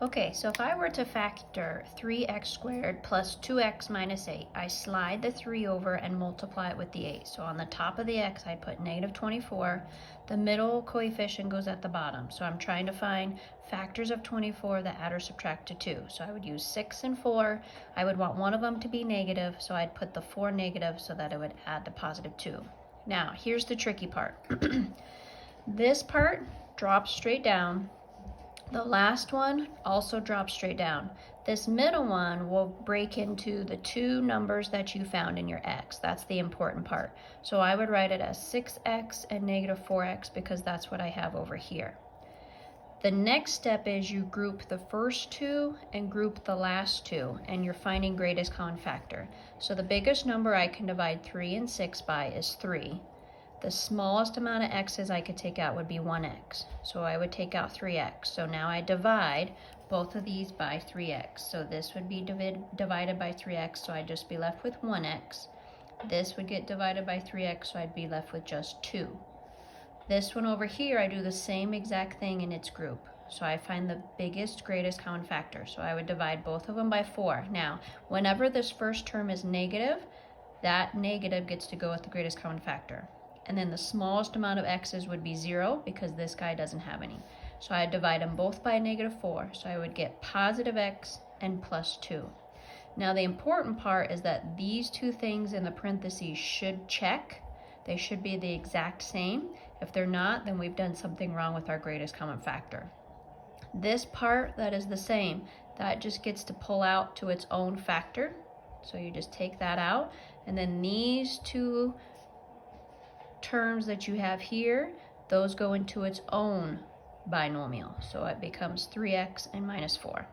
Okay, so if I were to factor 3x squared plus 2x minus 8, I slide the 3 over and multiply it with the 8. So on the top of the x, I put negative 24. The middle coefficient goes at the bottom. So I'm trying to find factors of 24 that add or subtract to 2. So I would use 6 and 4. I would want one of them to be negative, so I'd put the 4 negative so that it would add the positive 2. Now, here's the tricky part. This part drops straight down. The last one also drops straight down. This middle one will break into the two numbers that you found in your x. That's the important part. So I would write it as 6x and negative 4x because that's what I have over here. The next step is you group the first two and group the last two, and you're finding greatest common factor. So the biggest number I can divide 3 and 6 by is 3. The smallest amount of x's I could take out would be 1x. So I would take out 3x. So now I divide both of these by 3x. So this would be divided by 3x, so I'd just be left with 1x. This would get divided by 3x, so I'd be left with just 2. This one over here, I do the same exact thing in its group. So I find the biggest, greatest common factor. So I would divide both of them by 4. Now, whenever this first term is negative, that negative gets to go with the greatest common factor. And then the smallest amount of x's would be 0 because this guy doesn't have any. So I divide them both by negative 4. So I would get positive x and plus 2. Now the important part is that these two things in the parentheses should check. They should be the exact same. If they're not, then we've done something wrong with our greatest common factor. This part that is the same, that just gets to pull out to its own factor. So you just take that out. And then these two terms that you have here, those go into its own binomial. So it becomes 3x and minus 4.